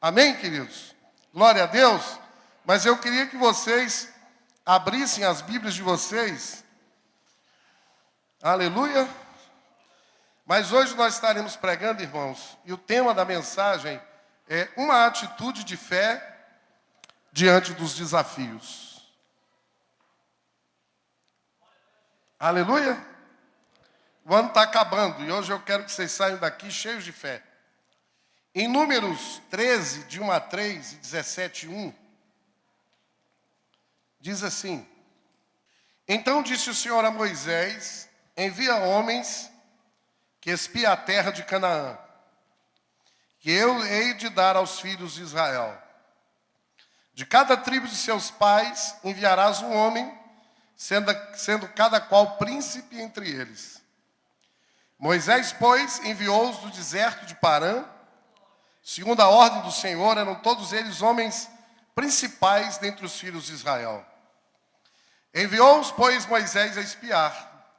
Amém, queridos? Glória a Deus. Mas eu queria que vocês abrissem as Bíblias de vocês. Aleluia. Mas hoje nós estaremos pregando, irmãos, e o tema da mensagem é uma atitude de fé diante dos desafios. Aleluia. O ano está acabando e hoje eu quero que vocês saiam daqui cheios de fé. Em Números 13, de 1 a 3 e 17, 1, diz assim: Então disse o Senhor a Moisés: envia homens que espiem a terra de Canaã, que eu hei de dar aos filhos de Israel. De cada tribo de seus pais enviarás um homem, sendo cada qual príncipe entre eles. Moisés, pois, enviou-os do deserto de Parã. Segundo a ordem do Senhor, eram todos eles homens principais dentre os filhos de Israel. Enviou-os, pois, Moisés a espiar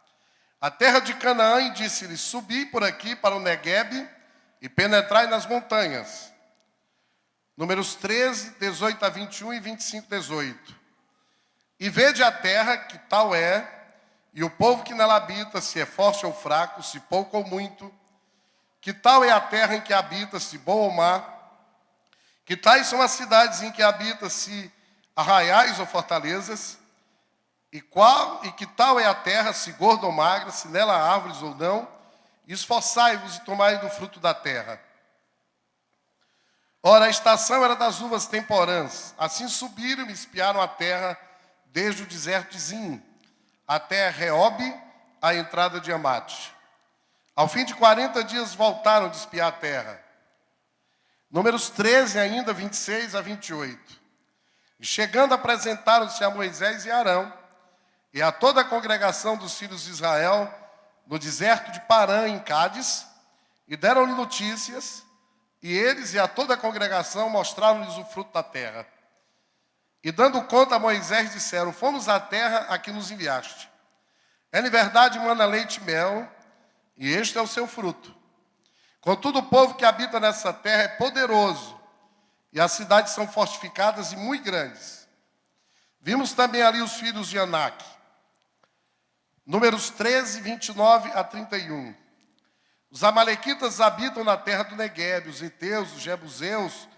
a terra de Canaã e disse-lhes: subi por aqui para o Neguebe e penetrai nas montanhas. Números 13, 18 a 21 e 25, 18. E vede a terra, que tal é, e o povo que nela habita, se é forte ou fraco, se pouco ou muito. Que tal é a terra em que habita, se boa ou má? Que tais são as cidades em que habita, se arraiais ou fortalezas? E que tal é a terra, se gorda ou magra, se nela há árvores ou não? Esforçai-vos e tomai do fruto da terra. Ora, a estação era das uvas temporãs. Assim subiram e espiaram a terra, desde o deserto de Zim até Reobe, a entrada de Amate. Ao fim de 40 dias voltaram de espiar a terra. Números 13 ainda, 26 a 28. E chegando apresentaram-se a Moisés e Arão, e a toda a congregação dos filhos de Israel, no deserto de Parã, em Cádiz, e deram-lhe notícias, e eles e a toda a congregação mostraram-lhes o fruto da terra. E dando conta a Moisés, disseram: fomos à terra a que nos enviaste. Ela em verdade mana leite e mel, e este é o seu fruto. Contudo, o povo que habita nessa terra é poderoso, e as cidades são fortificadas e muito grandes. Vimos também ali os filhos de Anak. Números 13, 29 a 31. Os amalequitas habitam na terra do Neguebe, os heteus, os jebuseus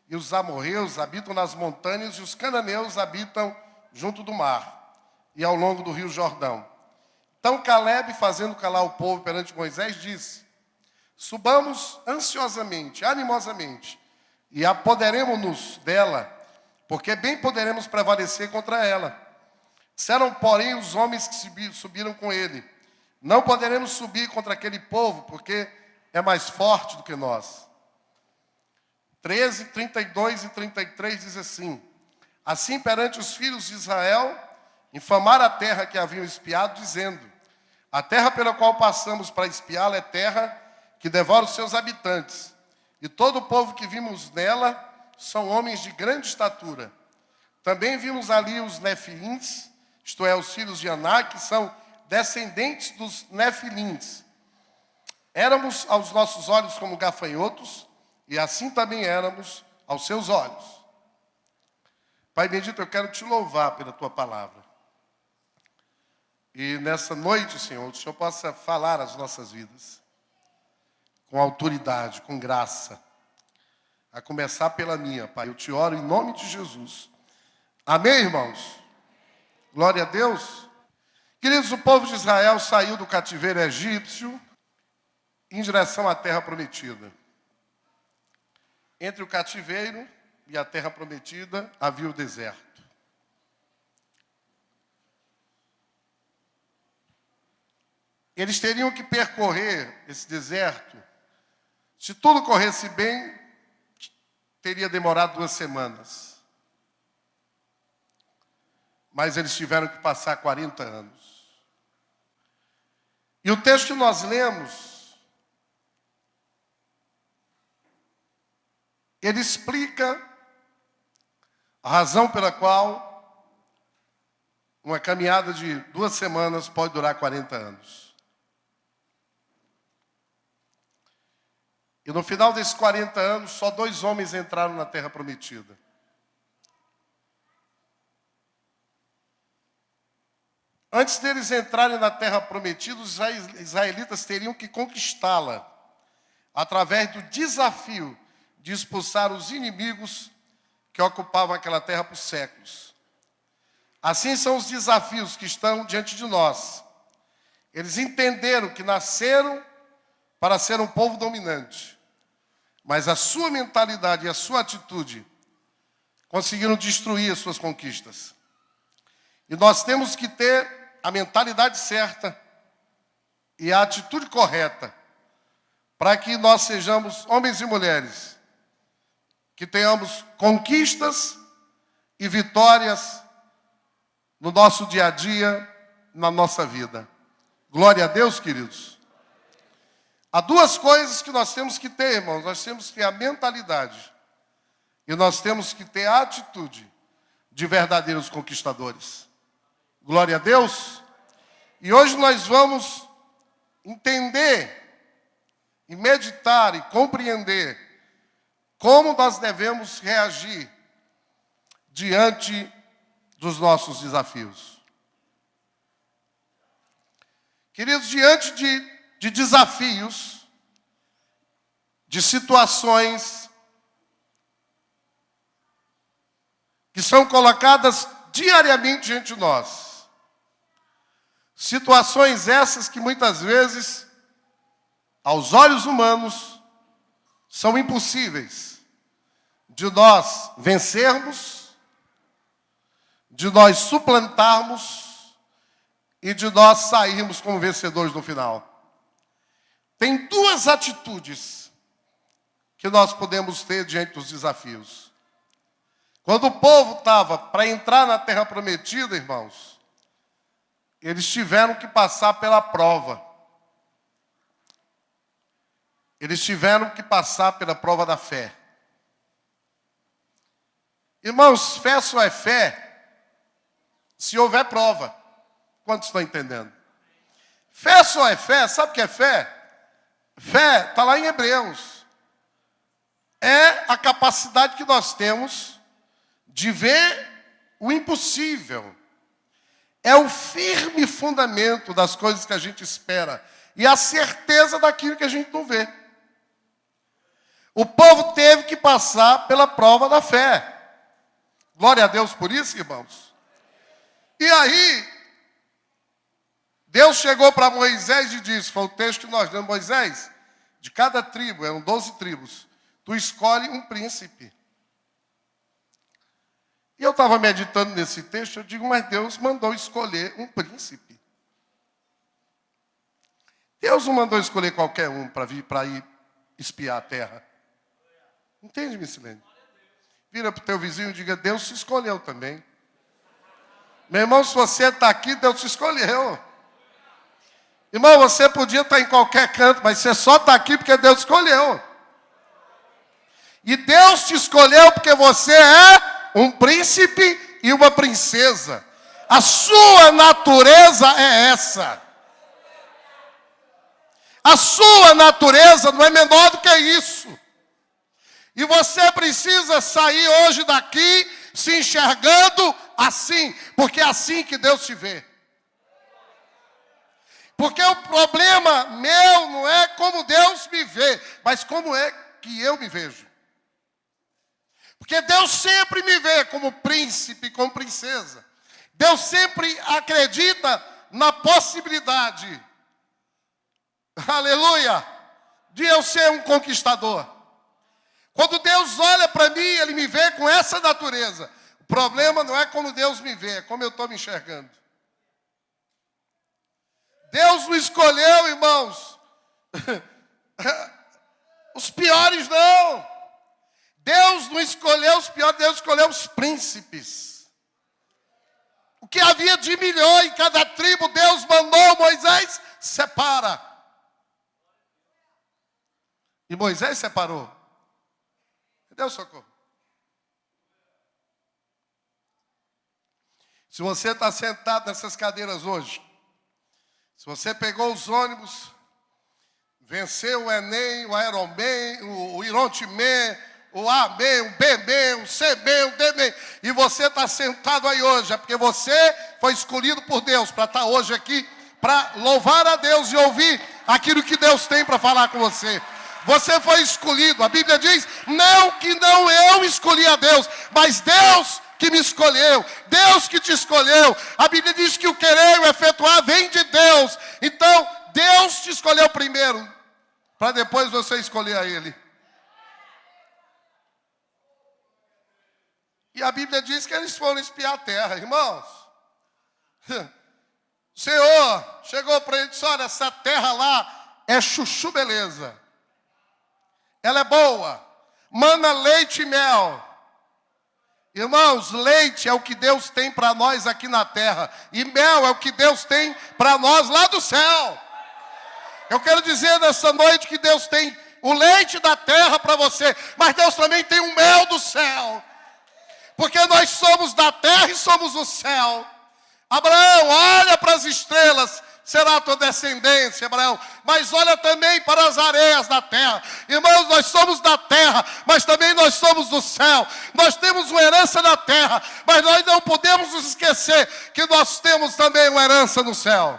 e os amorreus habitam nas montanhas, e os cananeus habitam junto do mar e ao longo do rio Jordão. Então Calebe, fazendo calar o povo perante Moisés, disse: subamos ansiosamente, animosamente, e apoderemo-nos dela, porque bem poderemos prevalecer contra ela. Disseram, porém, os homens que subiram com ele: não poderemos subir contra aquele povo, porque é mais forte do que nós. 13, 32 e 33 diz assim: assim perante os filhos de Israel, infamaram a terra que haviam espiado, dizendo: a terra pela qual passamos para espiá-la é terra que devora os seus habitantes, e todo o povo que vimos nela são homens de grande estatura. Também vimos ali os nefilins, isto é, os filhos de Anak, que são descendentes dos nefilins. Éramos aos nossos olhos como gafanhotos, e assim também éramos aos seus olhos. Pai bendito, eu quero te louvar pela tua palavra. E nessa noite, Senhor, o Senhor possa falar as nossas vidas com autoridade, com graça. A começar pela minha, Pai. Eu te oro em nome de Jesus. Amém, irmãos? Glória a Deus. Queridos, o povo de Israel saiu do cativeiro egípcio em direção à terra prometida. Entre o cativeiro e a terra prometida havia o deserto. Eles teriam que percorrer esse deserto. Se tudo corresse bem, teria demorado 2 semanas. Mas eles tiveram que passar 40 anos. E o texto que nós lemos, ele explica a razão pela qual uma caminhada de 2 semanas pode durar 40 anos. E no final desses 40 anos, só 2 homens entraram na terra prometida. Antes deles entrarem na terra prometida, os israelitas teriam que conquistá-la através do desafio de expulsar os inimigos que ocupavam aquela terra por séculos. Assim são os desafios que estão diante de nós. Eles entenderam que nasceram para ser um povo dominante, mas a sua mentalidade e a sua atitude conseguiram destruir as suas conquistas. E nós temos que ter a mentalidade certa e a atitude correta para que nós sejamos homens e mulheres que tenhamos conquistas e vitórias no nosso dia a dia, na nossa vida. Glória a Deus, queridos. Há 2 coisas que nós temos que ter, irmãos. Nós temos que ter a mentalidade e nós temos que ter a atitude de verdadeiros conquistadores. Glória a Deus. E hoje nós vamos entender e meditar e compreender como nós devemos reagir diante dos nossos desafios. Queridos, diante de desafios, de situações que são colocadas diariamente diante de nós, situações essas que muitas vezes, aos olhos humanos, são impossíveis de nós vencermos, de nós suplantarmos e de nós sairmos como vencedores no final. Tem 2 atitudes que nós podemos ter diante dos desafios. Quando o povo estava para entrar na terra prometida, irmãos, eles tiveram que passar pela prova. Eles tiveram que passar pela prova da fé. Irmãos, fé só é fé se houver prova. Quantos estão entendendo? Fé só é fé, sabe o que é fé? Fé está lá em Hebreus. É a capacidade que nós temos de ver o impossível. É o firme fundamento das coisas que a gente espera e a certeza daquilo que a gente não vê. O povo teve que passar pela prova da fé. Glória a Deus por isso, irmãos. E aí, Deus chegou para Moisés e disse, foi o texto que nós lemos, Moisés, de cada tribo, eram 12 tribos, tu escolhe um príncipe. E eu estava meditando nesse texto, eu digo, mas Deus mandou escolher um príncipe. Deus não mandou escolher qualquer um para vir para ir espiar a terra. Entende, Missilene? Vira para o teu vizinho e diga, Deus te escolheu também. Meu irmão, se você está aqui, Deus te escolheu. Irmão, você podia estar em qualquer canto, mas você só está aqui porque Deus escolheu. E Deus te escolheu porque você é um príncipe e uma princesa. A sua natureza é essa. A sua natureza não é menor do que isso. E você precisa sair hoje daqui se enxergando assim, porque é assim que Deus te vê. Porque o problema meu não é como Deus me vê, mas como é que eu me vejo. Porque Deus sempre me vê como príncipe, como princesa. Deus sempre acredita na possibilidade, aleluia, de eu ser um conquistador. Quando Deus olha para mim, Ele me vê com essa natureza. O problema não é como Deus me vê, é como eu estou me enxergando. Deus não escolheu, irmãos, os piores não. Deus não escolheu os piores, Deus escolheu os príncipes. O que havia de milhões em cada tribo, Deus mandou Moisés, separa. E Moisés separou. Deus socorro. Se você está sentado nessas cadeiras hoje, se você pegou os ônibus, venceu o Enem, o Aeromem, o Irontimem, o Amém, o Bemem, o Cemem, o Demem. E você está sentado aí hoje, é porque você foi escolhido por Deus para estar hoje aqui, para louvar a Deus e ouvir aquilo que Deus tem para falar com você. Você foi escolhido. A Bíblia diz, não que não eu escolhi a Deus, mas Deus que me escolheu, Deus que te escolheu. A Bíblia diz que o querer e o efetuar vem de Deus. Então, Deus te escolheu primeiro, para depois você escolher a Ele. E a Bíblia diz que eles foram espiar a terra, irmãos. O Senhor chegou para ele e disse, olha, essa terra lá é chuchu beleza. Ela é boa, mana leite e mel. Irmãos, leite é o que Deus tem para nós aqui na terra. E mel é o que Deus tem para nós lá do céu. Eu quero dizer nessa noite que Deus tem o leite da terra para você, mas Deus também tem o mel do céu. Porque nós somos da terra e somos o céu. Abraão, olha para as estrelas, será a tua descendência, Abraão. Mas olha também para as areias da terra. Irmãos, nós somos da terra, mas também nós somos do céu. Nós temos uma herança na terra, mas nós não podemos nos esquecer que nós temos também uma herança no céu.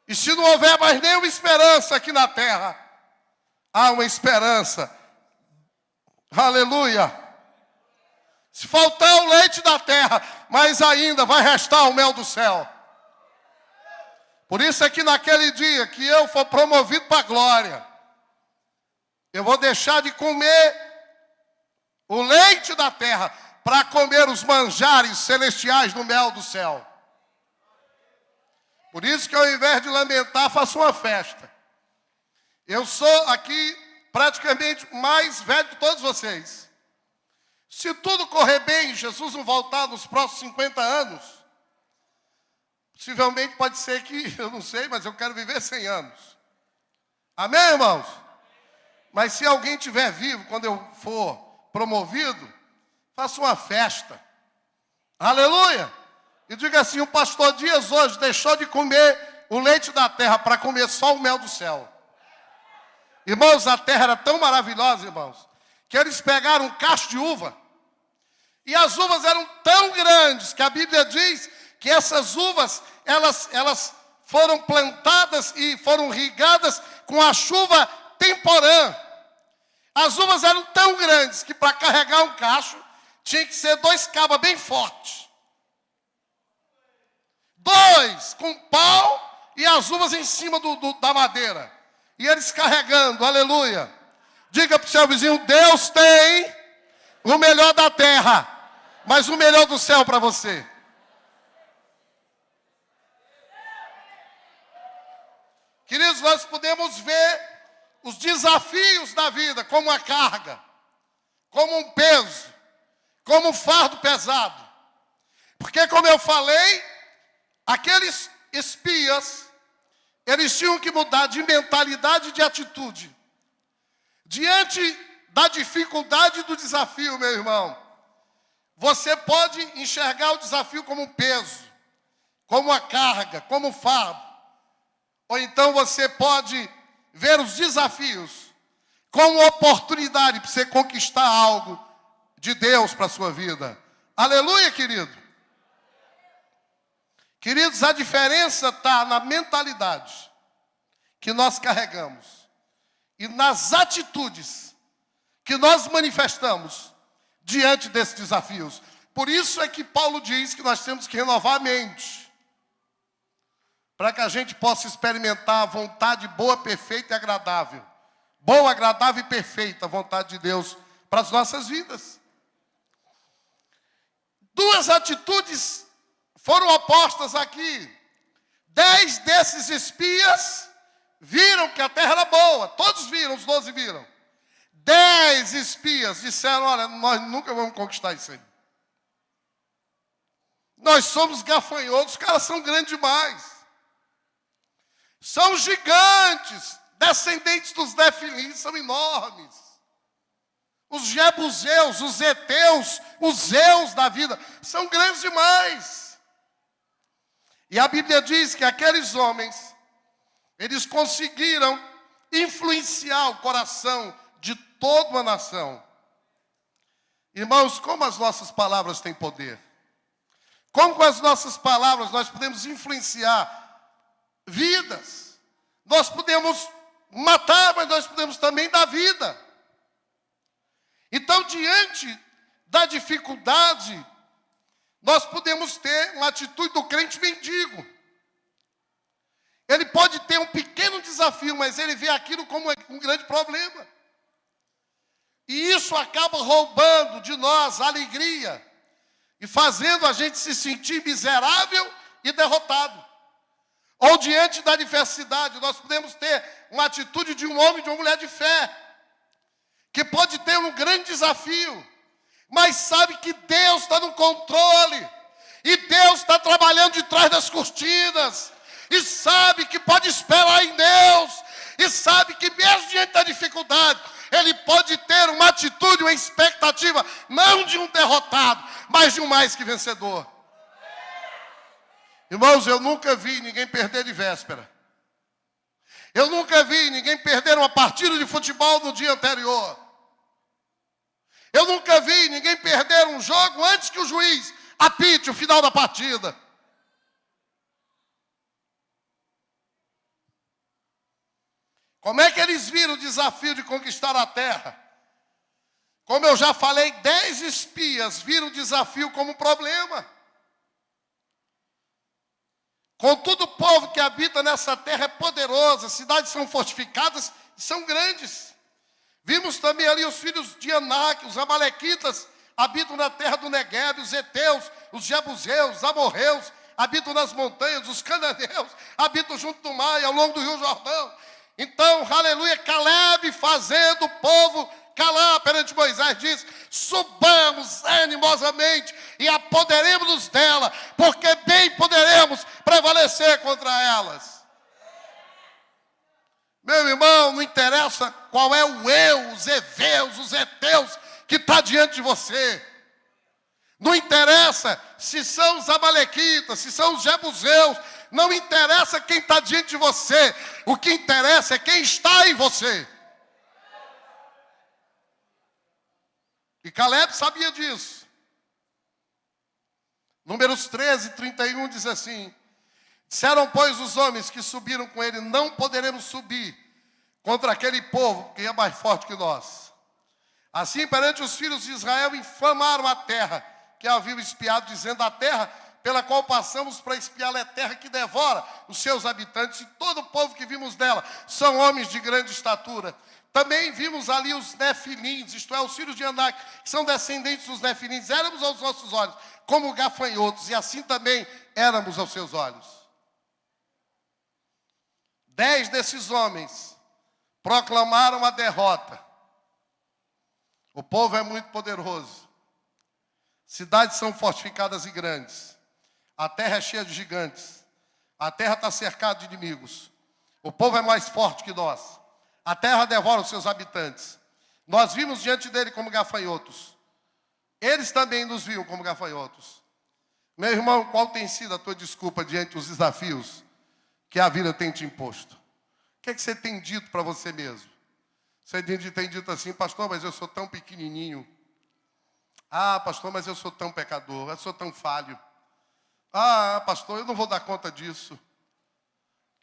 E se não houver mais nenhuma esperança aqui na terra, há uma esperança. Aleluia. Se faltar o leite da terra, mas ainda vai restar o mel do céu. Por isso é que naquele dia que eu for promovido para a glória, eu vou deixar de comer o leite da terra para comer os manjares celestiais do mel do céu. Por isso que ao invés de lamentar, faço uma festa. Eu sou aqui praticamente mais velho que todos vocês. Se tudo correr bem, Jesus não voltar nos próximos 50 anos, possivelmente pode ser que, eu não sei, mas eu quero viver 100 anos. Amém, irmãos? Mas se alguém estiver vivo, quando eu for promovido, faça uma festa. Aleluia! E diga assim, o pastor Dias hoje deixou de comer o leite da terra para comer só o mel do céu. Irmãos, a terra era tão maravilhosa, irmãos, que eles pegaram um cacho de uva. E as uvas eram tão grandes que a Bíblia diz que essas uvas, elas foram plantadas e foram irrigadas com a chuva temporã. As uvas eram tão grandes que para carregar um cacho, tinha que ser 2 cabas bem fortes. 2 com pau e as uvas em cima da madeira. E eles carregando, aleluia. Diga para o seu vizinho, Deus tem o melhor da terra, mas o melhor do céu para você. Queridos, nós podemos ver os desafios da vida como uma carga, como um peso, como um fardo pesado. Porque, como eu falei, aqueles espias, eles tinham que mudar de mentalidade e de atitude. Diante da dificuldade do desafio, meu irmão, você pode enxergar o desafio como um peso, como uma carga, como um fardo. Ou então você pode ver os desafios como uma oportunidade para você conquistar algo de Deus para a sua vida. Aleluia, querido. Queridos, a diferença está na mentalidade que nós carregamos e nas atitudes que nós manifestamos diante desses desafios. Por isso é que Paulo diz que nós temos que renovar a mente, para que a gente possa experimentar a vontade boa, perfeita e agradável. Boa, agradável e perfeita a vontade de Deus para as nossas vidas. 2 atitudes foram opostas aqui. 10 desses espias viram que a terra era boa. Todos viram, os 12 viram. 10 espias disseram, olha, nós nunca vamos conquistar isso aí. Nós somos gafanhotos, os caras são grandes demais. São gigantes, descendentes dos Nefilim, são enormes. Os Jebuseus, os Eteus, os Zeus da vida, são grandes demais. E a Bíblia diz que aqueles homens, eles conseguiram influenciar o coração de toda uma nação. Irmãos, como as nossas palavras têm poder. Como com as nossas palavras nós podemos influenciar vidas. Nós podemos matar, mas nós podemos também dar vida. Então, diante da dificuldade, nós podemos ter uma atitude do crente mendigo. Ele pode ter um pequeno desafio, mas ele vê aquilo como um grande problema. E isso acaba roubando de nós a alegria e fazendo a gente se sentir miserável e derrotado. Ou diante da adversidade, nós podemos ter uma atitude de um homem e de uma mulher de fé, que pode ter um grande desafio, mas sabe que Deus está no controle, e Deus está trabalhando de trás das cortinas, e sabe que pode esperar em Deus, e sabe que mesmo diante da dificuldade, ele pode ter uma atitude, uma expectativa, não de um derrotado, mas de um mais que vencedor. Irmãos, eu nunca vi ninguém perder de véspera. Eu nunca vi ninguém perder uma partida de futebol no dia anterior. Eu nunca vi ninguém perder um jogo antes que o juiz apite o final da partida. Como é que eles viram o desafio de conquistar a terra? Como eu já falei, 10 espias viram o desafio como um problema. Contudo, o povo que habita nessa terra é poderoso, as cidades são fortificadas e são grandes. Vimos também ali os filhos de Anak, os amalequitas, habitam na terra do Neguebe, os heteus, os jebuseus, os amorreus, habitam nas montanhas, os cananeus, habitam junto do mar e ao longo do rio Jordão. Então, aleluia, Caleb fazendo o povo calar perante Moisés, diz: subamos animosamente e apoderemos-nos dela, porque bem poderemos prevalecer contra elas. Meu irmão, não interessa qual é o eu, os heveus, os heteus que está diante de você. Não interessa se são os amalequitas, se são os jebuseus. Não interessa quem está diante de você. O que interessa é quem está em você. E Caleb sabia disso. Números 13, 31 diz assim: disseram, pois, os homens que subiram com ele: não poderemos subir contra aquele povo, que é mais forte que nós. Assim, perante os filhos de Israel, infamaram a terra que haviam espiado, dizendo: a terra pela qual passamos para espiá-la é terra que devora os seus habitantes, e todo o povo que vimos dela são homens de grande estatura. Também vimos ali os nefilins, isto é, os filhos de Anak, que são descendentes dos nefilins. Éramos aos nossos olhos como gafanhotos, e assim também éramos aos seus olhos. 10 desses homens proclamaram a derrota. O povo é muito poderoso. Cidades são fortificadas e grandes. A terra é cheia de gigantes. A terra está cercada de inimigos. O povo é mais forte que nós. A terra devora os seus habitantes. Nós vimos diante dele como gafanhotos. Eles também nos viam como gafanhotos. Meu irmão, qual tem sido a tua desculpa diante dos desafios que a vida tem te imposto? O que é que você tem dito para você mesmo? Você tem dito assim: pastor, mas eu sou tão pequenininho. Ah, pastor, mas eu sou tão pecador, eu sou tão falho. Ah, pastor, eu não vou dar conta disso.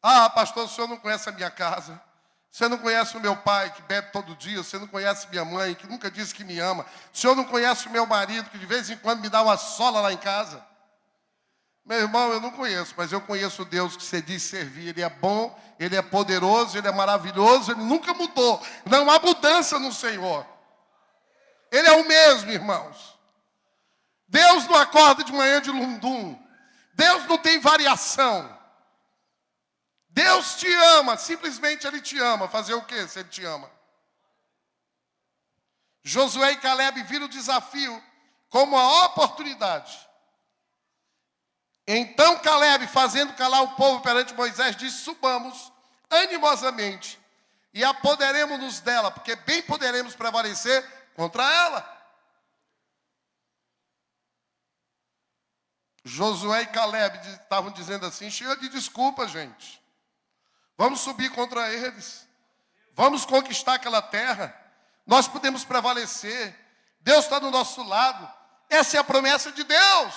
Ah, pastor, o senhor não conhece a minha casa. Você não conhece o meu pai, que bebe todo dia. Você não conhece minha mãe, que nunca disse que me ama. O senhor não conhece o meu marido, que de vez em quando me dá uma sola lá em casa. Meu irmão, eu não conheço, mas eu conheço o Deus que você diz servir. Ele é bom, Ele é poderoso, Ele é maravilhoso, Ele nunca mudou. Não há mudança no Senhor. Ele é o mesmo, irmãos. Deus não acorda de manhã de lundum. Deus não tem variação. Deus te ama, simplesmente Ele te ama. Fazer o quê se Ele te ama? Josué e Caleb viram o desafio como uma oportunidade. Então Caleb, fazendo calar o povo perante Moisés, disse: subamos animosamente e apoderemos-nos dela, porque bem poderemos prevalecer contra ela. Josué e Caleb estavam dizendo assim: chega de desculpa, gente. Vamos subir contra eles. Vamos conquistar aquela terra. Nós podemos prevalecer. Deus está do nosso lado. Essa é a promessa de Deus.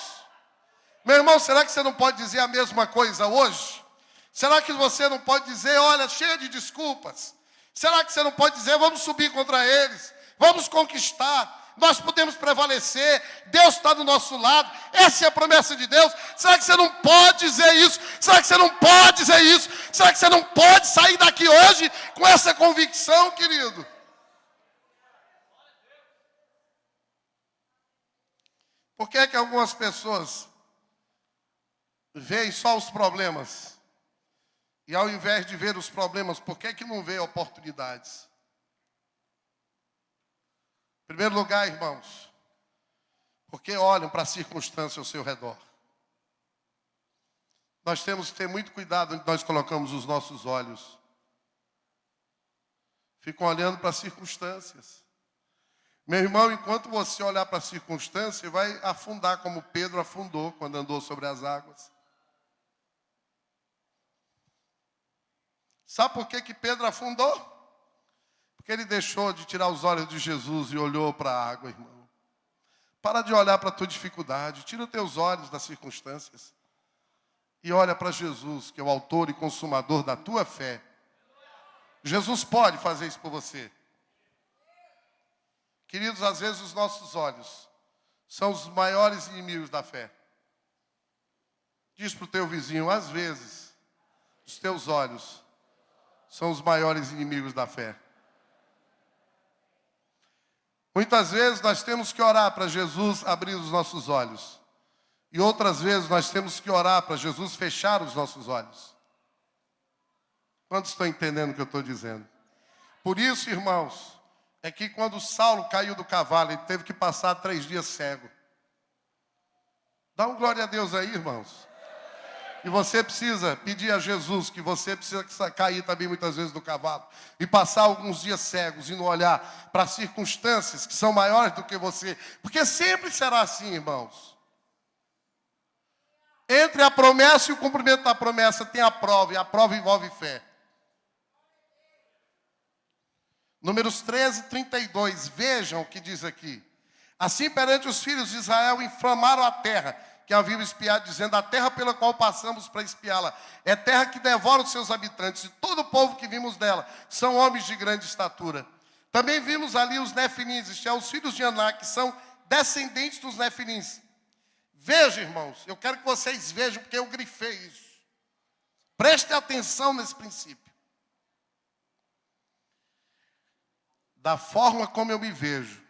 Meu irmão, será que você não pode dizer a mesma coisa hoje? Será que você não pode dizer, olha, cheia de desculpas? Será que você não pode dizer, vamos subir contra eles? Vamos conquistar. Nós podemos prevalecer. Deus está do nosso lado. Essa é a promessa de Deus. Será que você não pode dizer isso? Será que você não pode dizer isso? Será que você não pode sair daqui hoje com essa convicção, querido? Por que é que algumas pessoas veem só os problemas? E ao invés de ver os problemas, por que é que não vê oportunidades? Em primeiro lugar, irmãos, porque olham para a circunstância ao seu redor. Nós temos que ter muito cuidado onde nós colocamos os nossos olhos. Ficam olhando para as circunstâncias. Meu irmão, enquanto você olhar para a circunstância, vai afundar como Pedro afundou quando andou sobre as águas. Sabe por que Pedro afundou? Porque ele deixou de tirar os olhos de Jesus e olhou para a água, irmão. Para de olhar para a tua dificuldade, tira os teus olhos das circunstâncias e olha para Jesus, que é o autor e consumador da tua fé. Jesus pode fazer isso por você. Queridos, às vezes os nossos olhos são os maiores inimigos da fé. Diz para o teu vizinho, às vezes, os teus olhos são os maiores inimigos da fé. Muitas vezes nós temos que orar para Jesus abrir os nossos olhos. E outras vezes nós temos que orar para Jesus fechar os nossos olhos. Quantos estão entendendo o que eu estou dizendo? Por isso, irmãos, é que quando Saulo caiu do cavalo, ele teve que passar 3 dias cego. Dá um glória a Deus aí, irmãos. E você precisa pedir a Jesus que você precisa cair também muitas vezes do cavalo e passar alguns dias cegos e não olhar para circunstâncias que são maiores do que você. Porque sempre será assim, irmãos. Entre a promessa e o cumprimento da promessa tem a prova, e a prova envolve fé. Números 13, 32, vejam o que diz aqui. Assim perante os filhos de Israel inflamaram a terra, que haviam espiado, dizendo, a terra pela qual passamos para espiá-la é terra que devora os seus habitantes, e todo o povo que vimos dela são homens de grande estatura. Também vimos ali os Nefilins, isto é, os filhos de Aná, que são descendentes dos Nefilins. Vejam, irmãos, eu quero que vocês vejam, porque eu grifei isso. Prestem atenção nesse princípio. Da forma como eu me vejo,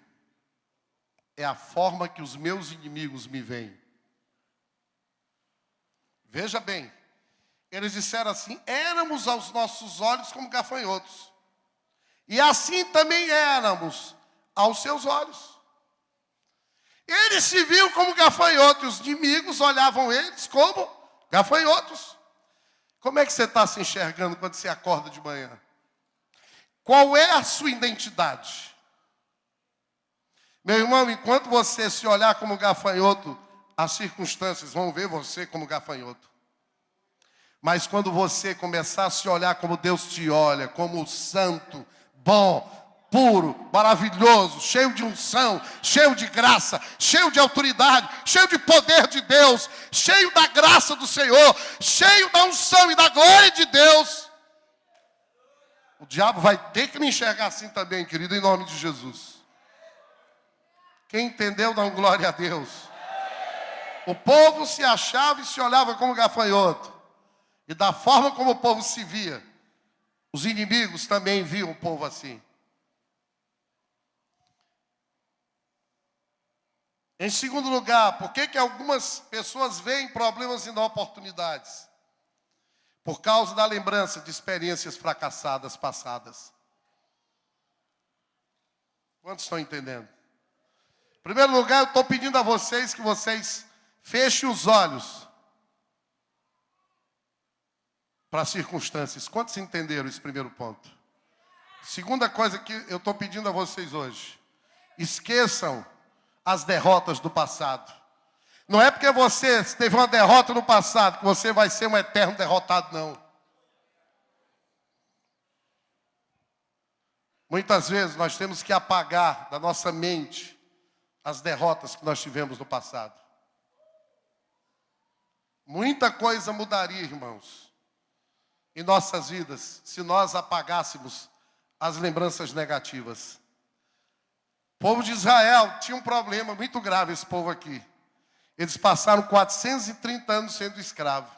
é a forma que os meus inimigos me veem. Veja bem, eles disseram assim, éramos aos nossos olhos como gafanhotos. E assim também éramos aos seus olhos. Eles se viam como gafanhotos, os inimigos olhavam eles como gafanhotos. Como é que você está se enxergando quando você acorda de manhã? Qual é a sua identidade? Meu irmão, enquanto você se olhar como gafanhoto, as circunstâncias vão ver você como gafanhoto. Mas quando você começar a se olhar como Deus te olha, como santo, bom, puro, maravilhoso, cheio de unção, cheio de graça, cheio de autoridade, cheio de poder de Deus, cheio da graça do Senhor, cheio da unção e da glória de Deus, o diabo vai ter que me enxergar assim também, querido, em nome de Jesus. Quem entendeu, dá um glória a Deus. O povo se achava e se olhava como gafanhoto. E da forma como o povo se via, os inimigos também viam o povo assim. Em segundo lugar, por que algumas pessoas veem problemas e não oportunidades? Por causa da lembrança de experiências fracassadas passadas. Quantos estão entendendo? Em primeiro lugar, eu estou pedindo a vocês que vocês fechem os olhos para as circunstâncias. Quantos entenderam esse primeiro ponto? Segunda coisa que eu estou pedindo a vocês hoje. Esqueçam as derrotas do passado. Não é porque você teve uma derrota no passado que você vai ser um eterno derrotado, não. Muitas vezes nós temos que apagar da nossa mente as derrotas que nós tivemos no passado. Muita coisa mudaria, irmãos, em nossas vidas, se nós apagássemos as lembranças negativas. O povo de Israel tinha um problema muito grave, esse povo aqui. Eles passaram 430 anos sendo escravos.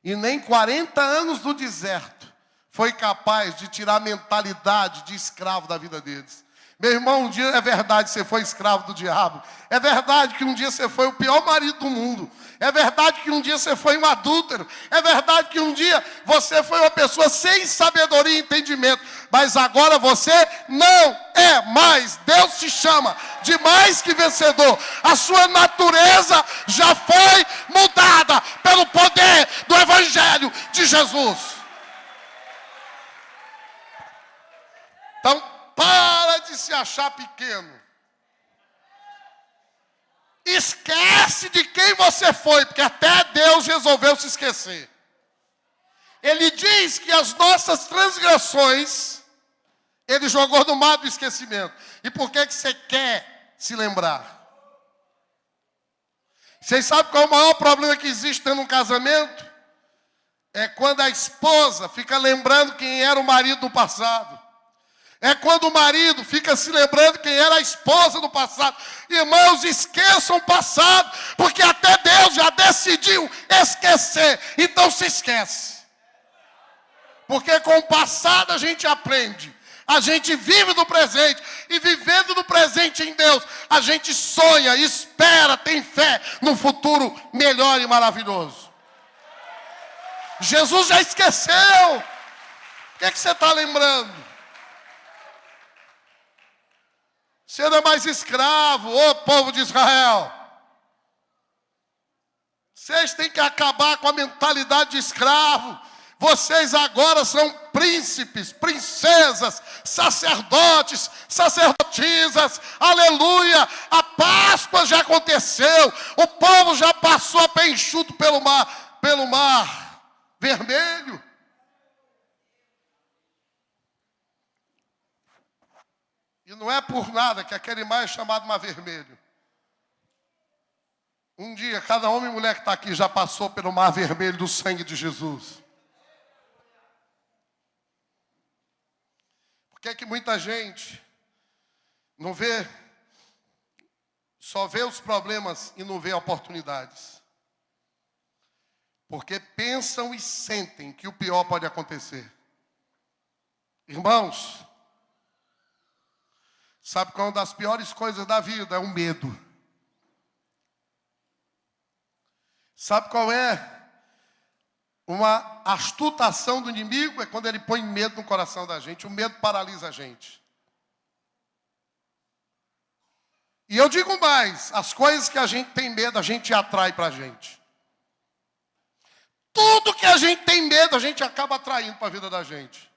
E nem 40 anos no deserto foi capaz de tirar a mentalidade de escravo da vida deles. Meu irmão, um dia é verdade que você foi escravo do diabo. É verdade que um dia você foi o pior marido do mundo. É verdade que um dia você foi um adúltero. É verdade que um dia você foi uma pessoa sem sabedoria e entendimento. Mas agora você não é mais. Deus te chama de mais que vencedor. A sua natureza já foi mudada pelo poder do Evangelho de Jesus. Então, para de se achar pequeno. Esquece de quem você foi, porque até Deus resolveu se esquecer. Ele diz que as nossas transgressões, Ele jogou no mar do esquecimento. E por que você quer se lembrar? Vocês sabem qual é o maior problema que existe dentro de um casamento? É quando a esposa fica lembrando quem era o marido no passado. É quando o marido fica se lembrando quem era a esposa no passado. Irmãos, esqueçam o passado, porque até Deus já decidiu esquecer. Então se esquece. Porque com o passado a gente aprende. A gente vive no presente. E vivendo no presente em Deus, a gente sonha, espera, tem fé no futuro melhor e maravilhoso. Jesus já esqueceu. O que você está lembrando? Você não é mais escravo, ô povo de Israel. Vocês têm que acabar com a mentalidade de escravo. Vocês agora são príncipes, princesas, sacerdotes, sacerdotisas. Aleluia! A Páscoa já aconteceu. O povo já passou a pé enxuto pelo mar vermelho. E não é por nada que aquele mar é chamado mar vermelho. Um dia, cada homem e mulher que está aqui já passou pelo mar vermelho do sangue de Jesus. Por que é que muita gente não vê, só vê os problemas e não vê oportunidades? Porque pensam e sentem que o pior pode acontecer. Irmãos, sabe qual é uma das piores coisas da vida? É o medo. Sabe qual é uma astutação do inimigo? É quando ele põe medo no coração da gente. O medo paralisa a gente. E eu digo mais, as coisas que a gente tem medo, a gente atrai para a gente. Tudo que a gente tem medo, a gente acaba atraindo para a vida da gente.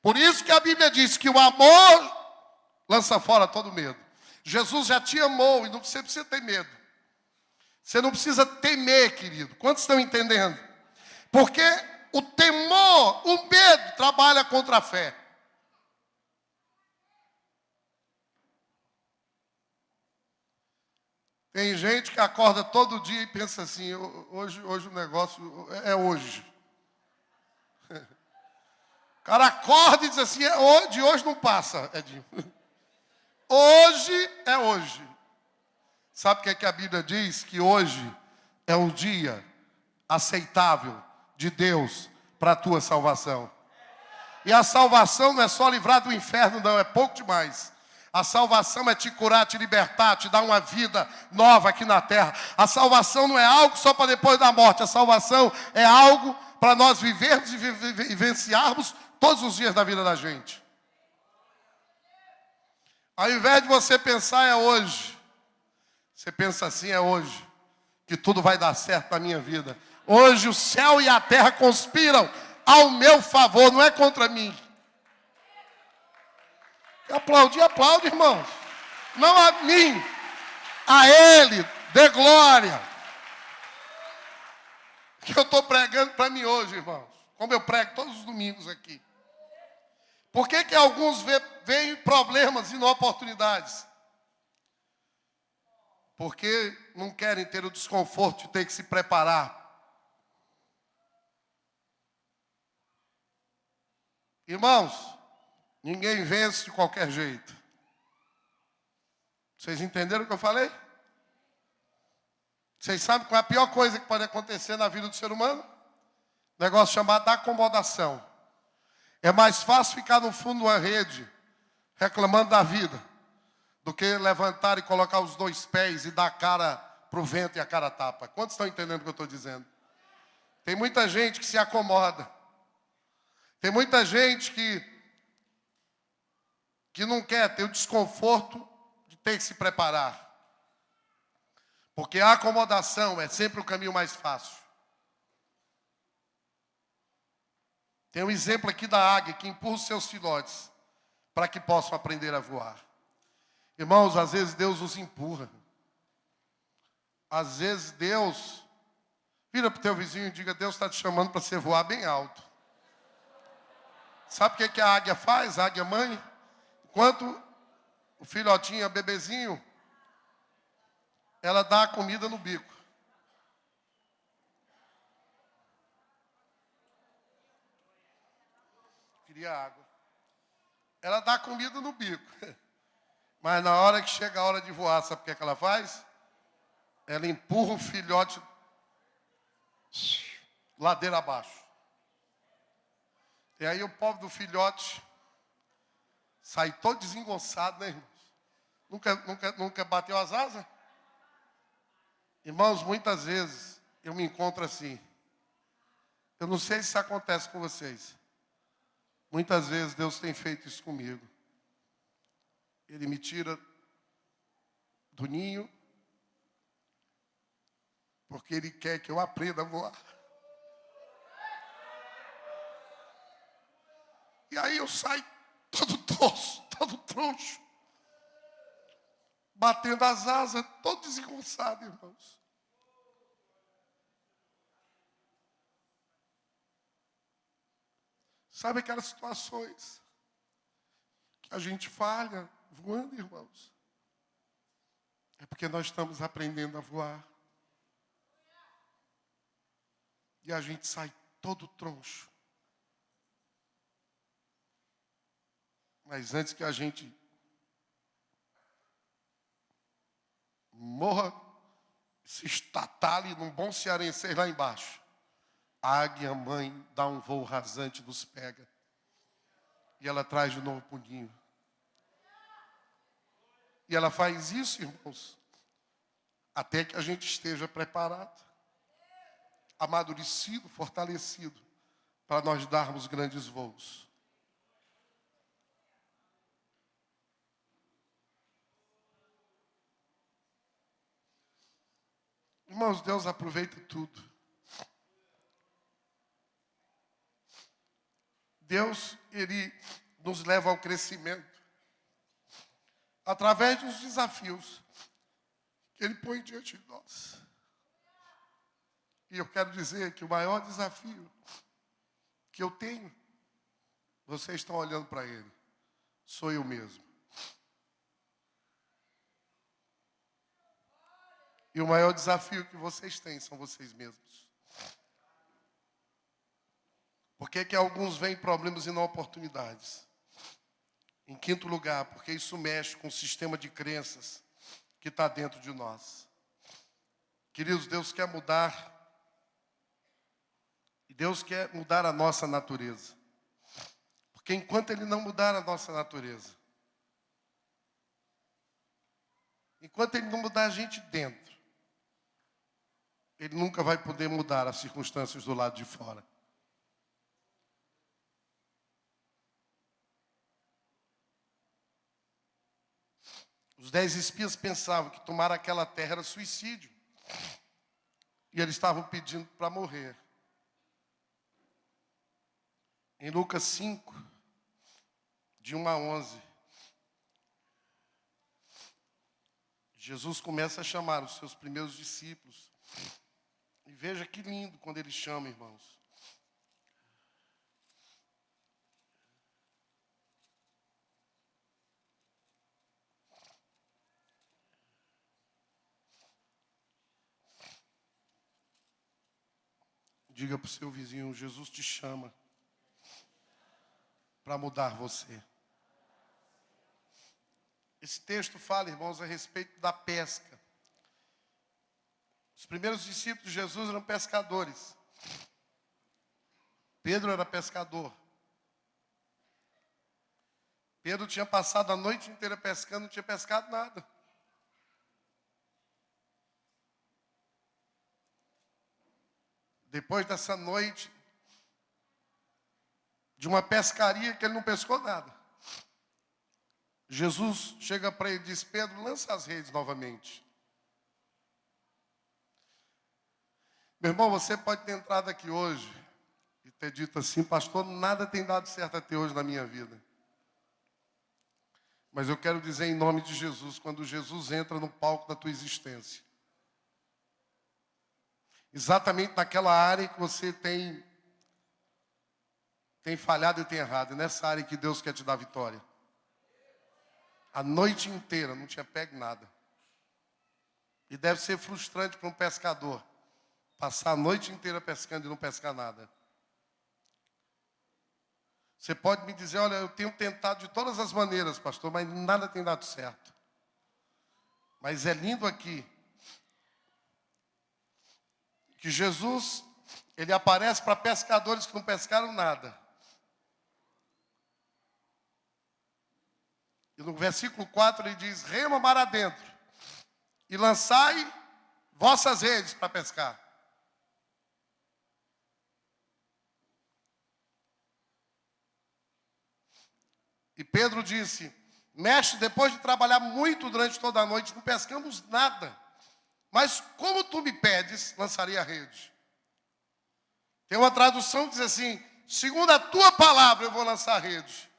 Por isso que a Bíblia diz que o amor lança fora todo medo. Jesus já te amou e não precisa ter medo. Você não precisa temer, querido. Quantos estão entendendo? Porque o temor, o medo, trabalha contra a fé. Tem gente que acorda todo dia e pensa assim, hoje o negócio é hoje. O cara acorda e diz assim, de hoje não passa, Edinho. Hoje é hoje. Sabe o que é que a Bíblia diz? Que hoje é o dia aceitável de Deus para a tua salvação. E a salvação não é só livrar do inferno, não, é pouco demais. A salvação é te curar, te libertar, te dar uma vida nova aqui na terra. A salvação não é algo só para depois da morte. A salvação é algo para nós vivermos e vivenciarmos todos os dias da vida da gente. Ao invés de você pensar é hoje, você pensa assim, é hoje, que tudo vai dar certo na minha vida. Hoje o céu e a terra conspiram ao meu favor, não é contra mim. Aplaudir, aplaude, irmãos. Não a mim, a Ele Dê glória. Que eu estou pregando para mim hoje, irmãos. Como eu prego todos os domingos aqui. Por que que alguns veem problemas e não oportunidades? Porque não querem ter o desconforto de ter que se preparar. Irmãos, ninguém vence de qualquer jeito. Vocês entenderam o que eu falei? Vocês sabem qual é a pior coisa que pode acontecer na vida do ser humano? Negócio chamado acomodação. É mais fácil ficar no fundo de uma rede, reclamando da vida, do que levantar e colocar os dois pés e dar a cara para o vento e a cara tapa. Quantos estão entendendo o que eu estou dizendo? Tem muita gente que se acomoda. Tem muita gente que não quer ter o desconforto de ter que se preparar. Porque a acomodação é sempre o caminho mais fácil. Tem um exemplo aqui da águia que empurra os seus filhotes para que possam aprender a voar. Irmãos, às vezes Deus os empurra. Às vezes Deus... Vira para o teu vizinho e diga, Deus está te chamando para você voar bem alto. Sabe o que a águia faz, a águia mãe? Enquanto o filhotinho, o bebezinho, ela dá a comida no bico. Queria água. Ela dá comida no bico. Mas na hora que chega a hora de voar, sabe o que ela faz? Ela empurra o filhote ladeira abaixo. E aí o pobre do filhote sai todo desengonçado, né, irmãos? Nunca bateu as asas? Irmãos, muitas vezes eu me encontro assim. Eu não sei se isso acontece com vocês. Muitas vezes Deus tem feito isso comigo. Ele me tira do ninho, porque Ele quer que eu aprenda a voar. E aí eu saio todo torso, todo troncho, batendo as asas, todo desengonçado, irmãos. Sabe aquelas situações que a gente falha voando, irmãos? É porque nós estamos aprendendo a voar. E a gente sai todo troncho. Mas antes que a gente morra, se estatale num bom cearense lá embaixo, a águia mãe dá um voo rasante, nos pega. E ela traz de novo para o ninho. E ela faz isso, irmãos, até que a gente esteja preparado, amadurecido, fortalecido, para nós darmos grandes voos. Irmãos, Deus aproveita tudo. Deus, Ele nos leva ao crescimento através dos desafios que Ele põe diante de nós. E eu quero dizer que o maior desafio que eu tenho, vocês estão olhando para Ele, sou eu mesmo. E o maior desafio que vocês têm são vocês mesmos. Por que alguns veem problemas e não oportunidades? Em quinto lugar, porque isso mexe com o sistema de crenças que está dentro de nós. Queridos, Deus quer mudar. E Deus quer mudar a nossa natureza. Porque enquanto Ele não mudar a nossa natureza, enquanto Ele não mudar a gente dentro, Ele nunca vai poder mudar as circunstâncias do lado de fora. Os 10 espias pensavam que tomar aquela terra era suicídio. E eles estavam pedindo para morrer. Em Lucas 5, de 1 a 11, Jesus começa a chamar os seus primeiros discípulos. E veja que lindo quando ele chama, irmãos. Diga para o seu vizinho, Jesus te chama para mudar você. Esse texto fala, irmãos, a respeito da pesca. Os primeiros discípulos de Jesus eram pescadores. Pedro era pescador. Pedro tinha passado a noite inteira pescando, não tinha pescado nada. Depois dessa noite, de uma pescaria que ele não pescou nada, Jesus chega para ele e diz, Pedro, lança as redes novamente. Meu irmão, você pode ter entrado aqui hoje e ter dito assim, pastor, nada tem dado certo até hoje na minha vida. Mas eu quero dizer em nome de Jesus, quando Jesus entra no palco da tua existência, exatamente naquela área que você tem falhado e tem errado, é nessa área que Deus quer te dar vitória. A noite inteira não tinha pego nada. E deve ser frustrante para um pescador passar a noite inteira pescando e não pescar nada. Você pode me dizer, olha, eu tenho tentado de todas as maneiras, pastor, mas nada tem dado certo. Mas é lindo aqui que Jesus, ele aparece para pescadores que não pescaram nada. E no versículo 4 ele diz, rema mar adentro e lançai vossas redes para pescar. E Pedro disse, mestre, depois de trabalhar muito durante toda a noite, não pescamos nada. Mas como tu me pedes, lançaria a rede. Tem uma tradução que diz assim, segundo a tua palavra eu vou lançar a rede.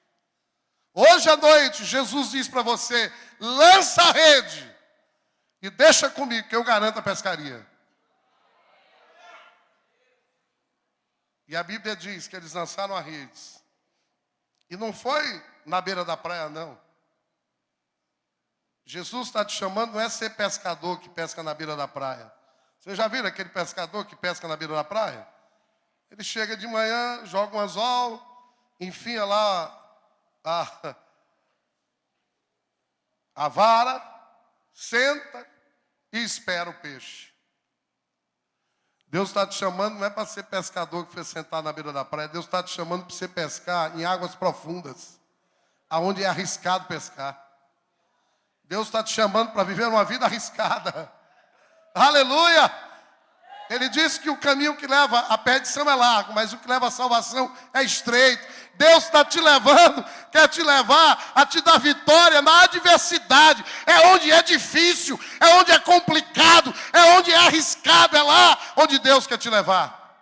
Hoje à noite, Jesus diz para você, lança a rede e deixa comigo que eu garanto a pescaria. E a Bíblia diz que eles lançaram a rede. E não foi na beira da praia, não. Jesus está te chamando, não é ser pescador que pesca na beira da praia. Você já viu aquele pescador que pesca na beira da praia? Ele chega de manhã, joga um anzol, enfia lá a vara, senta e espera o peixe. Deus está te chamando, não é para ser pescador que foi sentar na beira da praia. Deus está te chamando para você pescar em águas profundas, aonde é arriscado pescar. Deus está te chamando para viver uma vida arriscada. Aleluia! Ele disse que o caminho que leva à perdição é largo, mas o que leva à salvação é estreito. Deus está te levando, quer te levar a te dar vitória na adversidade. É onde é difícil, é onde é complicado, é onde é arriscado, é lá onde Deus quer te levar.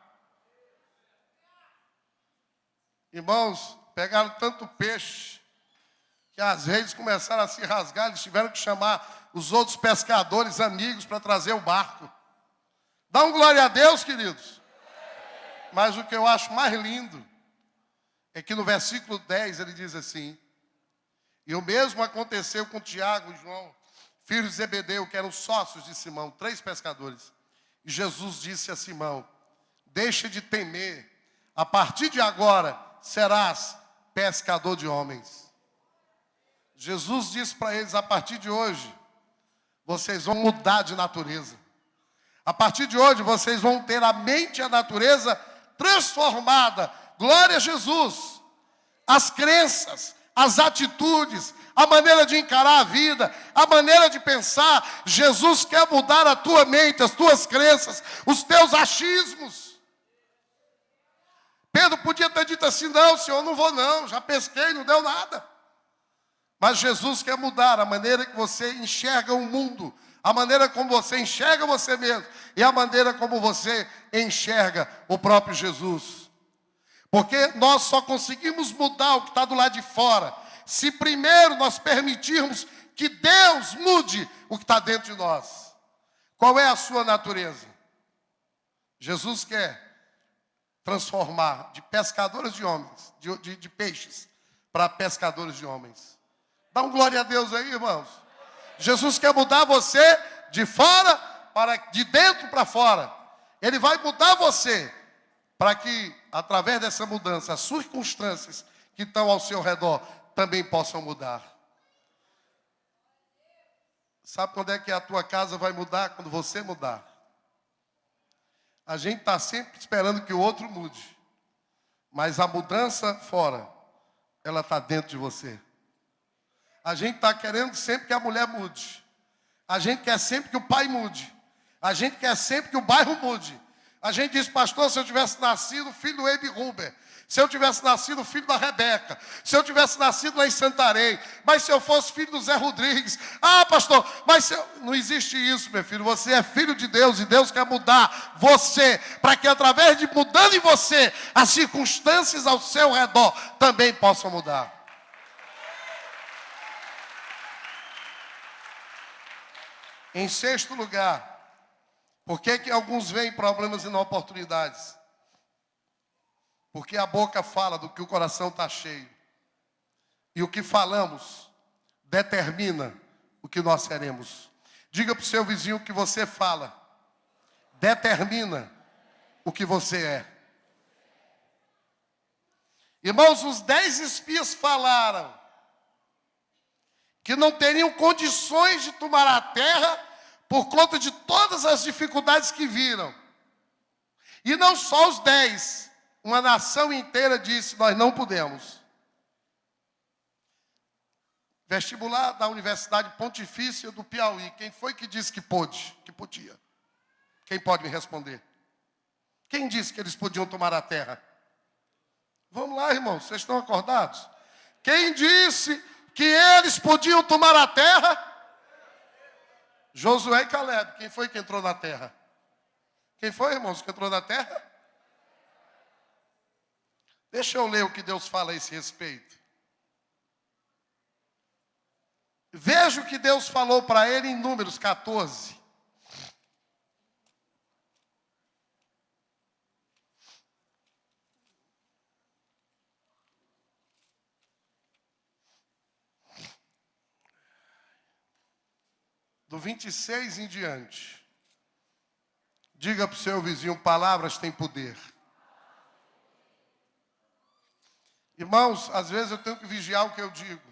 Irmãos, pegaram tanto peixe que as redes começaram a se rasgar, eles tiveram que chamar os outros pescadores amigos para trazer o barco. Dá um glória a Deus, queridos. Mas o que eu acho mais lindo é que no versículo 10 ele diz assim, e o mesmo aconteceu com Tiago e João, filhos de Zebedeu, que eram sócios de Simão, 3 pescadores. E Jesus disse a Simão, deixa de temer, a partir de agora serás pescador de homens. Jesus disse para eles, a partir de hoje, vocês vão mudar de natureza. A partir de hoje, vocês vão ter a mente e a natureza transformada. Glória a Jesus. As crenças, as atitudes, a maneira de encarar a vida, a maneira de pensar. Jesus quer mudar a tua mente, as tuas crenças, os teus achismos. Pedro podia ter dito assim, não, Senhor, não vou não, já pesquei, não deu nada. Mas Jesus quer mudar a maneira que você enxerga o mundo, a maneira como você enxerga você mesmo e a maneira como você enxerga o próprio Jesus. Porque nós só conseguimos mudar o que está do lado de fora se primeiro nós permitirmos que Deus mude o que está dentro de nós. Qual é a sua natureza? Jesus quer transformar de pescadores de homens, de peixes, para pescadores de homens. Dá um glória a Deus aí, irmãos. Jesus quer mudar você de fora para de dentro para fora. Ele vai mudar você para que, através dessa mudança, as circunstâncias que estão ao seu redor também possam mudar. Sabe quando é que a tua casa vai mudar? Quando você mudar. A gente está sempre esperando que o outro mude. Mas a mudança fora, ela está dentro de você. A gente está querendo sempre que a mulher mude. A gente quer sempre que o pai mude. A gente quer sempre que o bairro mude. A gente diz, pastor, se eu tivesse nascido filho do Abe Huber, se eu tivesse nascido filho da Rebeca, se eu tivesse nascido lá em Santarém, mas se eu fosse filho do Zé Rodrigues, pastor, mas não existe isso, meu filho, você é filho de Deus e Deus quer mudar você, para que através de mudando em você, as circunstâncias ao seu redor também possam mudar. Em sexto lugar, por que alguns veem problemas e não oportunidades? Porque a boca fala do que o coração está cheio. E o que falamos determina o que nós seremos. Diga para o seu vizinho o que você fala. Determina o que você é. Irmãos, os 10 espias falaram que não teriam condições de tomar a terra por conta de todas as dificuldades que viram. E não só os 10. Uma nação inteira disse, nós não podemos. Vestibular da Universidade Pontifícia do Piauí. Quem foi que disse que pôde? Que podia? Quem pode me responder? Quem disse que eles podiam tomar a terra? Vamos lá, irmãos, vocês estão acordados? Quem disse que eles podiam tomar a terra? Josué e Caleb. Quem foi que entrou na terra? Quem foi, irmãos, que entrou na terra? Deixa eu ler o que Deus fala a esse respeito. Veja o que Deus falou para ele em Números 14. Do 26 em diante. Diga para o seu vizinho, palavras têm poder. Irmãos, às vezes eu tenho que vigiar o que eu digo.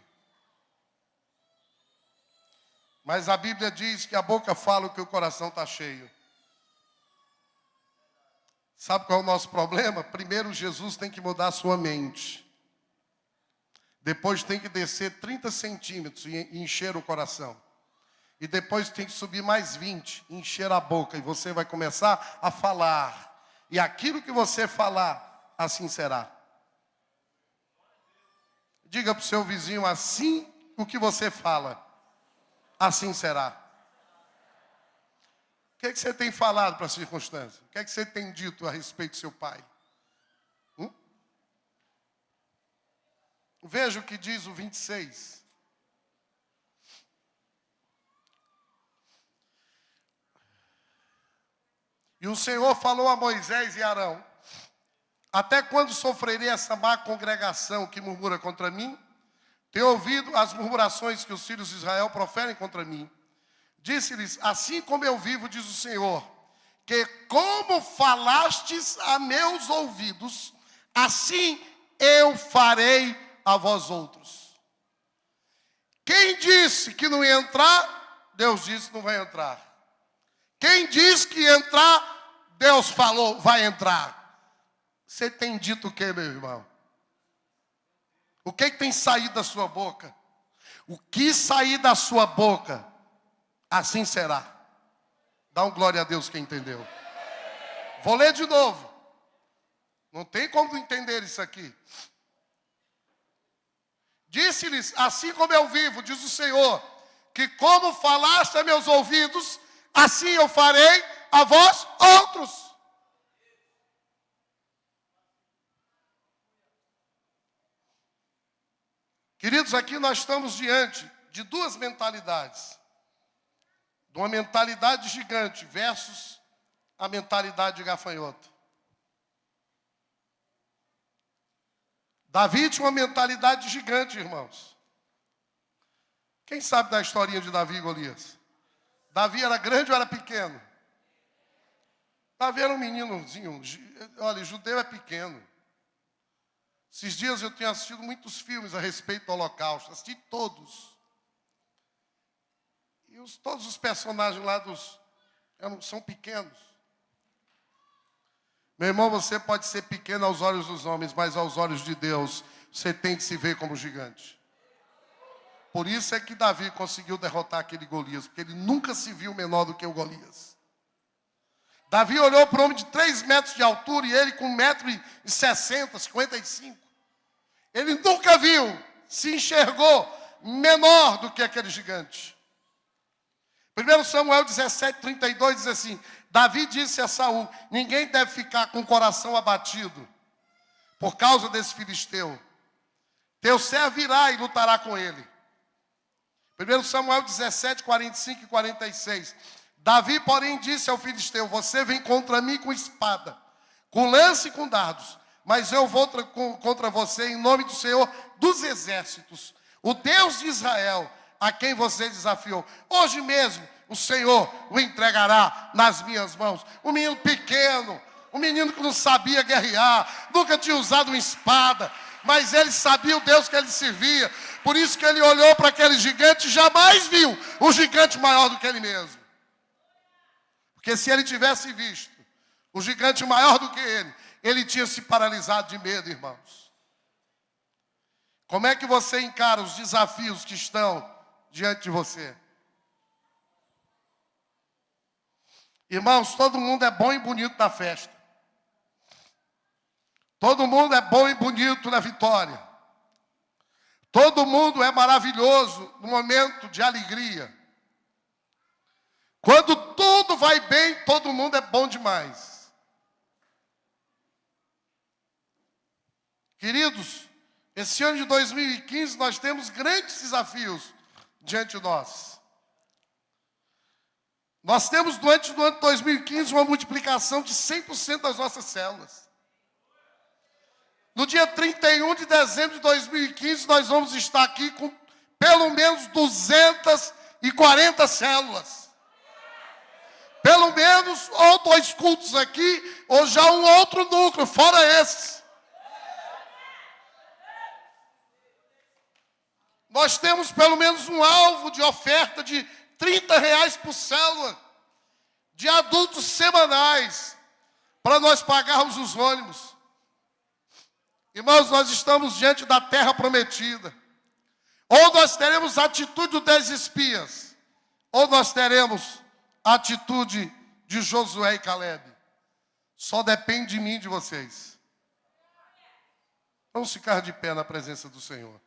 Mas a Bíblia diz que a boca fala o que o coração está cheio. Sabe qual é o nosso problema? Primeiro, Jesus tem que mudar a sua mente. Depois tem que descer 30 centímetros e encher o coração. E depois tem que subir mais 20, encher a boca. E você vai começar a falar. E aquilo que você falar, assim será. Diga para o seu vizinho, assim o que você fala, assim será. O que é que você tem falado para a circunstância? O que é que você tem dito a respeito do seu pai? Veja o que diz o 26. E o Senhor falou a Moisés e Arão, até quando sofrerei essa má congregação que murmura contra mim? Tenho ouvido as murmurações que os filhos de Israel proferem contra mim. Disse-lhes, assim como eu vivo, diz o Senhor, que como falastes a meus ouvidos, assim eu farei a vós outros. Quem disse que não ia entrar, Deus disse que não vai entrar. Quem disse que ia entrar, Deus falou, vai entrar. Você tem dito o que, meu irmão? O que tem saído da sua boca? O que sair da sua boca, assim será. Dá um glória a Deus quem entendeu. Vou ler de novo. Não tem como entender isso aqui. Disse-lhes, assim como eu vivo, diz o Senhor, que como falaste a meus ouvidos, assim eu farei a vós outros. Queridos, aqui nós estamos diante de duas mentalidades. De uma mentalidade gigante versus a mentalidade de gafanhoto. Davi tinha uma mentalidade gigante, irmãos. Quem sabe da historinha de Davi e Golias? Davi era grande ou era pequeno? Davi era um meninozinho. Olha, judeu é pequeno. Esses dias eu tenho assistido muitos filmes a respeito do Holocausto. Assisti todos. E todos os personagens lá são pequenos. Meu irmão, você pode ser pequeno aos olhos dos homens, mas aos olhos de Deus, você tem que se ver como gigante. Por isso é que Davi conseguiu derrotar aquele Golias, porque ele nunca se viu menor do que o Golias. Davi olhou para um homem de 3 metros de altura e ele com 1,60 m, 55. Ele nunca se enxergou menor do que aquele gigante. 1 Samuel 17:32 diz assim: Davi disse a Saul: ninguém deve ficar com o coração abatido por causa desse filisteu. Teu servo irá e lutará com ele. 1 Samuel 17:45 e 46. Davi, porém, disse ao filisteu: você vem contra mim com espada, com lance e com dardos, mas eu vou contra você em nome do Senhor dos exércitos, o Deus de Israel, a quem você desafiou. Hoje mesmo o Senhor o entregará nas minhas mãos. Um menino pequeno, um menino que não sabia guerrear, nunca tinha usado uma espada, mas ele sabia o Deus que ele servia. Por isso que ele olhou para aquele gigante e jamais viu um gigante maior do que ele mesmo. Porque se ele tivesse visto o gigante maior do que ele tinha se paralisado de medo, irmãos. Como é que você encara os desafios que estão diante de você? Irmãos, todo mundo é bom e bonito na festa. Todo mundo é bom e bonito na vitória. Todo mundo é maravilhoso no momento de alegria. Quando tudo vai bem, todo mundo é bom demais. Queridos, esse ano de 2015 nós temos grandes desafios diante de nós. Nós temos durante o ano de 2015 uma multiplicação de 100% das nossas células. No dia 31 de dezembro de 2015 nós vamos estar aqui com pelo menos 240 células. Pelo menos ou 2 cultos aqui, ou já um outro núcleo, fora esses. Nós temos pelo menos um alvo de oferta de R$30 por célula, de adultos semanais, para nós pagarmos os ônibus. Irmãos, nós estamos diante da terra prometida. Ou nós teremos a atitude dos 10 espias, ou nós teremos a atitude de Josué e Caleb. Só depende de mim e de vocês. Vamos ficar de pé na presença do Senhor.